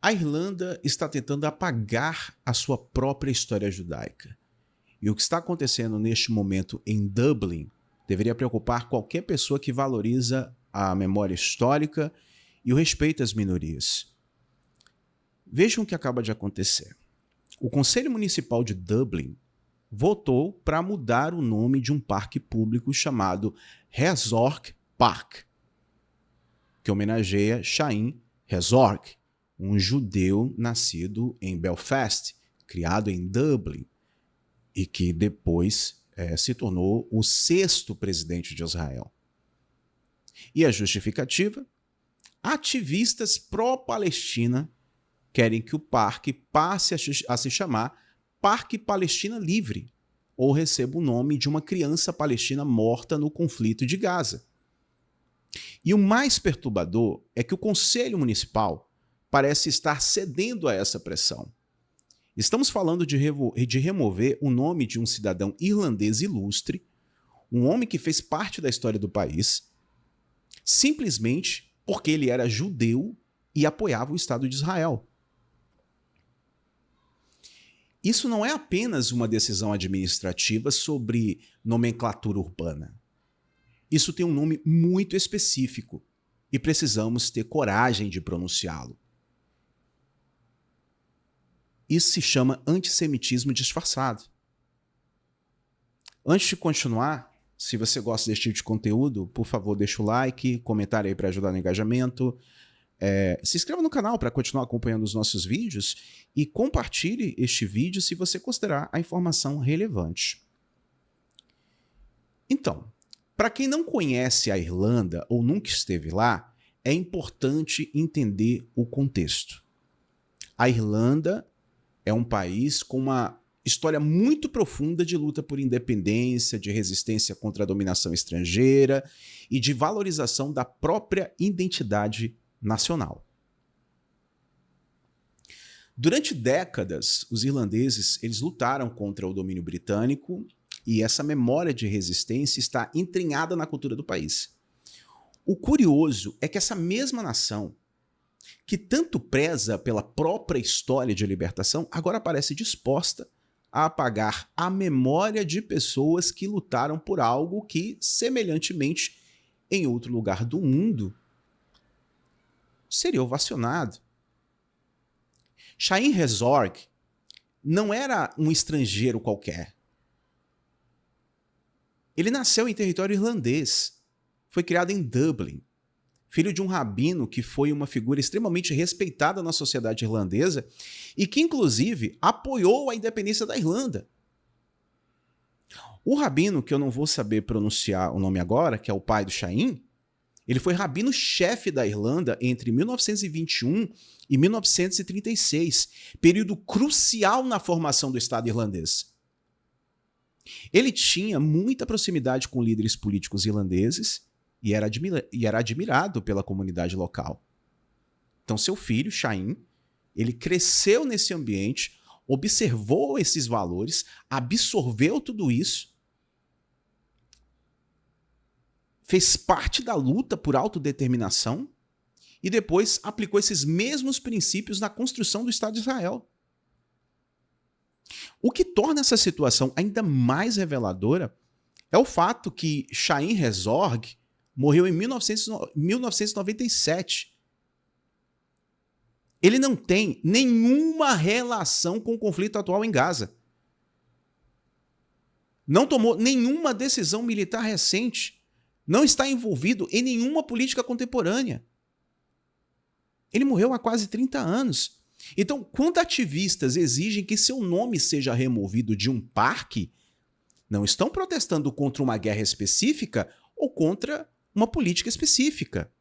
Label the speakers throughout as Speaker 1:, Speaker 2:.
Speaker 1: A Irlanda está tentando apagar a sua própria história judaica. E o que está acontecendo neste momento em Dublin deveria preocupar qualquer pessoa que valoriza a memória histórica e o respeito às minorias. Vejam o que acaba de acontecer. O Conselho Municipal de Dublin votou para mudar o nome de um parque público chamado Herzog Park, que homenageia Chaim Herzog, um judeu nascido em Belfast, criado em Dublin, e que depois se tornou o 6º presidente de Israel. E a justificativa? Ativistas pró-Palestina querem que o parque passe a se chamar Parque Palestina Livre, ou receba o nome de uma criança palestina morta no conflito de Gaza. E o mais perturbador é que o Conselho Municipal parece estar cedendo a essa pressão. Estamos falando de remover o nome de um cidadão irlandês ilustre, um homem que fez parte da história do país, simplesmente porque ele era judeu e apoiava o Estado de Israel. Isso não é apenas uma decisão administrativa sobre nomenclatura urbana. Isso tem um nome muito específico e precisamos ter coragem de pronunciá-lo. Isso se chama antissemitismo disfarçado. Antes de continuar, se você gosta desse tipo de conteúdo, por favor, deixa o like, comentário aí para ajudar no engajamento. Se inscreva no canal para continuar acompanhando os nossos vídeos e compartilhe este vídeo se você considerar a informação relevante. Então, para quem não conhece a Irlanda ou nunca esteve lá, é importante entender o contexto. A Irlanda é um país com uma história muito profunda de luta por independência, de resistência contra a dominação estrangeira e de valorização da própria identidade nacional. Durante décadas, os irlandeses eles lutaram contra o domínio britânico e essa memória de resistência está entranhada na cultura do país. O curioso é que essa mesma nação, que tanto preza pela própria história de libertação, agora parece disposta a apagar a memória de pessoas que lutaram por algo que, semelhantemente, em outro lugar do mundo, seria ovacionado. Chaim Herzog não era um estrangeiro qualquer. Ele nasceu em território irlandês, foi criado em Dublin, filho de um rabino que foi uma figura extremamente respeitada na sociedade irlandesa e que, inclusive, apoiou a independência da Irlanda. O rabino, que eu não vou saber pronunciar o nome agora, que é o pai do Chaim, ele foi rabino-chefe da Irlanda entre 1921 e 1936, período crucial na formação do Estado irlandês. Ele tinha muita proximidade com líderes políticos irlandeses e era admirado pela comunidade local. Então, seu filho, Chaim, ele cresceu nesse ambiente, observou esses valores, absorveu tudo isso, fez parte da luta por autodeterminação e depois aplicou esses mesmos princípios na construção do Estado de Israel. O que torna essa situação ainda mais reveladora é o fato que Chaim Herzog morreu em 1997. Ele não tem nenhuma relação com o conflito atual em Gaza. Não tomou nenhuma decisão militar recente. Não está envolvido em nenhuma política contemporânea. Ele morreu há quase 30 anos. Então, quando ativistas exigem que seu nome seja removido de um parque, não estão protestando contra uma guerra específica ou contra uma política específica.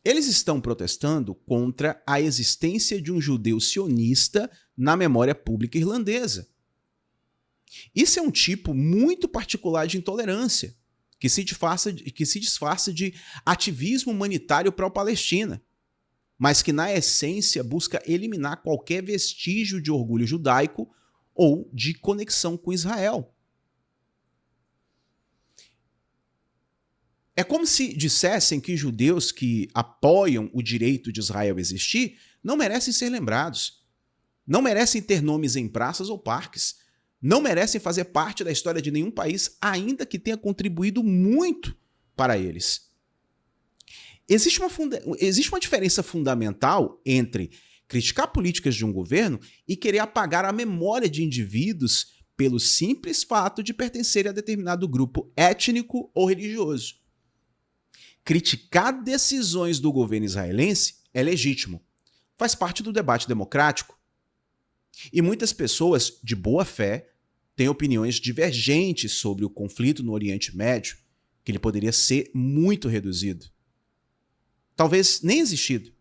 Speaker 1: Eles estão protestando contra a existência de um judeu sionista na memória pública irlandesa. Isso é um tipo muito particular de intolerância, que se disfarça de ativismo humanitário pró-Palestina, mas que, na essência, busca eliminar qualquer vestígio de orgulho judaico ou de conexão com Israel. É como se dissessem que judeus que apoiam o direito de Israel existir não merecem ser lembrados, não merecem ter nomes em praças ou parques, não merecem fazer parte da história de nenhum país, ainda que tenha contribuído muito para eles. Existe uma diferença fundamental entre criticar políticas de um governo e querer apagar a memória de indivíduos pelo simples fato de pertencerem a determinado grupo étnico ou religioso. Criticar decisões do governo israelense é legítimo, faz parte do debate democrático. E muitas pessoas de boa fé têm opiniões divergentes sobre o conflito no Oriente Médio, que ele poderia ser muito reduzido. Talvez nem existido.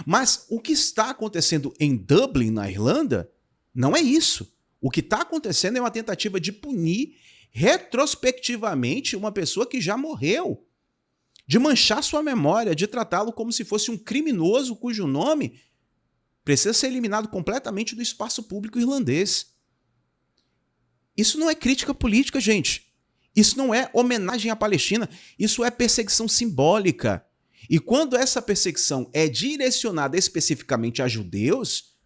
Speaker 1: Mas o que está acontecendo em Dublin, na Irlanda, não é isso. O que está acontecendo é uma tentativa de punir retrospectivamente uma pessoa que já morreu, de manchar sua memória, de tratá-lo como se fosse um criminoso cujo nome precisa ser eliminado completamente do espaço público irlandês. Isso não é crítica política, gente. Isso não é homenagem à Palestina. Isso é perseguição simbólica. E quando essa perseguição é direcionada especificamente a judeus,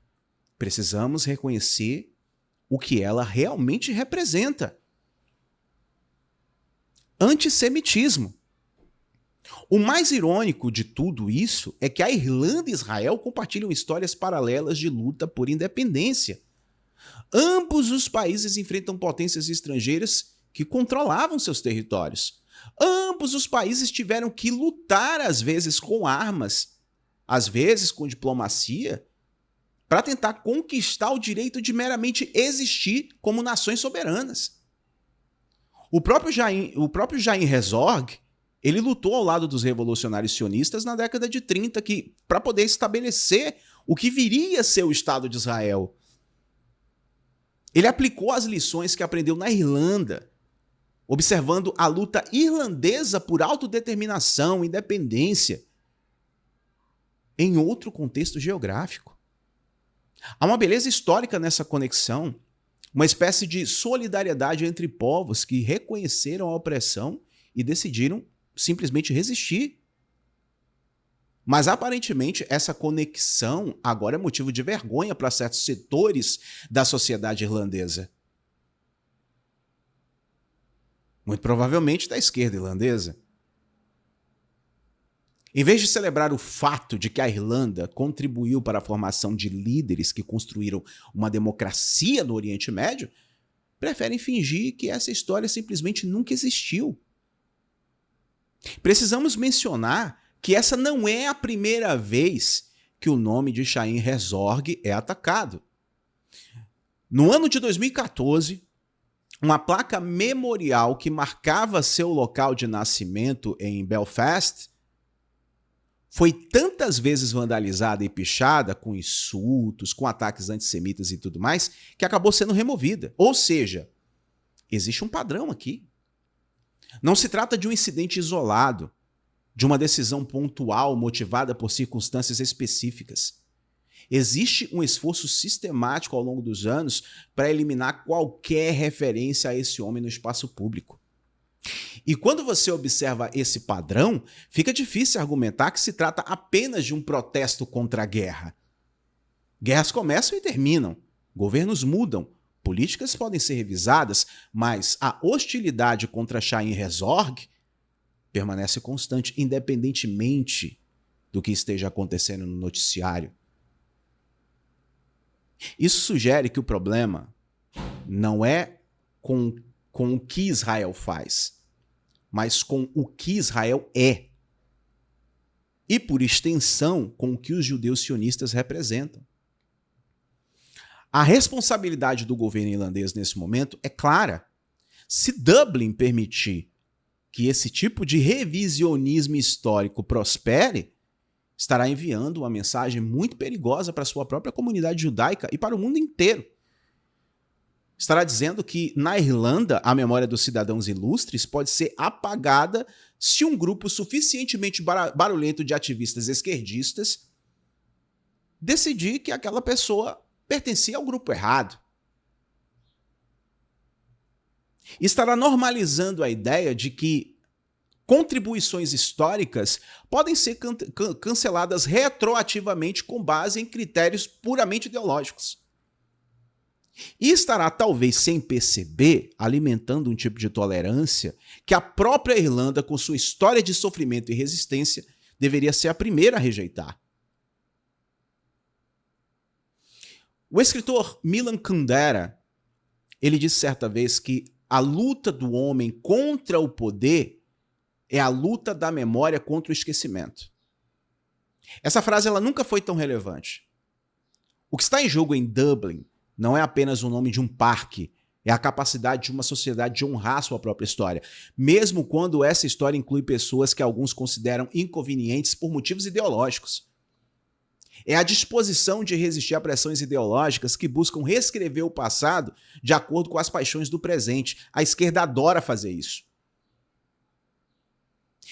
Speaker 1: precisamos reconhecer o que ela realmente representa. Antissemitismo. O mais irônico de tudo isso é que a Irlanda e Israel compartilham histórias paralelas de luta por independência. Ambos os países enfrentam potências estrangeiras que controlavam seus territórios. Ambos os países tiveram que lutar, às vezes com armas, às vezes com diplomacia, para tentar conquistar o direito de meramente existir como nações soberanas. O próprio Jair Herzog, ele lutou ao lado dos revolucionários sionistas na década de 30 para poder estabelecer o que viria a ser o Estado de Israel. Ele aplicou as lições que aprendeu na Irlanda, observando a luta irlandesa por autodeterminação, independência, em outro contexto geográfico. Há uma beleza histórica nessa conexão, uma espécie de solidariedade entre povos que reconheceram a opressão e decidiram simplesmente resistir. Mas aparentemente essa conexão agora é motivo de vergonha para certos setores da sociedade irlandesa. Muito provavelmente da esquerda irlandesa. Em vez de celebrar o fato de que a Irlanda contribuiu para a formação de líderes que construíram uma democracia no Oriente Médio, preferem fingir que essa história simplesmente nunca existiu. Precisamos mencionar que essa não é a primeira vez que o nome de Jair Herzog é atacado. No ano de 2014, uma placa memorial que marcava seu local de nascimento em Belfast foi tantas vezes vandalizada e pichada com insultos, com ataques antissemitas e tudo mais, que acabou sendo removida. Ou seja, existe um padrão aqui. Não se trata de um incidente isolado, de uma decisão pontual motivada por circunstâncias específicas. Existe um esforço sistemático ao longo dos anos para eliminar qualquer referência a esse homem no espaço público. E quando você observa esse padrão, fica difícil argumentar que se trata apenas de um protesto contra a guerra. Guerras começam e terminam, governos mudam, políticas podem ser revisadas, mas a hostilidade contra Jair Herzog permanece constante, independentemente do que esteja acontecendo no noticiário. Isso sugere que o problema não é com o que Israel faz, mas com o que Israel é. E, por extensão, com o que os judeus sionistas representam. A responsabilidade do governo irlandês nesse momento é clara. Se Dublin permitir que esse tipo de revisionismo histórico prospere, estará enviando uma mensagem muito perigosa para a sua própria comunidade judaica e para o mundo inteiro. Estará dizendo que, na Irlanda, a memória dos cidadãos ilustres pode ser apagada se um grupo suficientemente barulhento de ativistas esquerdistas decidir que aquela pessoa pertencia ao grupo errado. Estará normalizando a ideia de que contribuições históricas podem ser canceladas retroativamente com base em critérios puramente ideológicos. E estará, talvez sem perceber, alimentando um tipo de tolerância que a própria Irlanda, com sua história de sofrimento e resistência, deveria ser a primeira a rejeitar. O escritor Milan Kundera, ele disse certa vez que a luta do homem contra o poder é a luta da memória contra o esquecimento. Essa frase ela nunca foi tão relevante. O que está em jogo em Dublin não é apenas o nome de um parque, é a capacidade de uma sociedade de honrar sua própria história, mesmo quando essa história inclui pessoas que alguns consideram inconvenientes por motivos ideológicos. É a disposição de resistir a pressões ideológicas que buscam reescrever o passado de acordo com as paixões do presente. A esquerda adora fazer isso.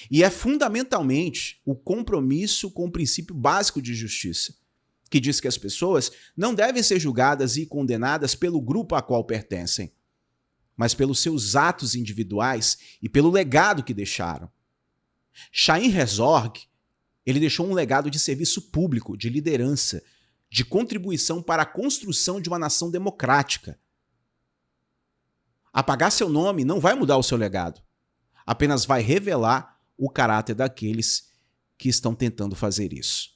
Speaker 1: E é fundamentalmente o compromisso com o princípio básico de justiça, que diz que as pessoas não devem ser julgadas e condenadas pelo grupo a qual pertencem, mas pelos seus atos individuais e pelo legado que deixaram. Chaim Herzog, ele deixou um legado de serviço público, de liderança, de contribuição para a construção de uma nação democrática. Apagar seu nome não vai mudar o seu legado, apenas vai revelar o caráter daqueles que estão tentando fazer isso.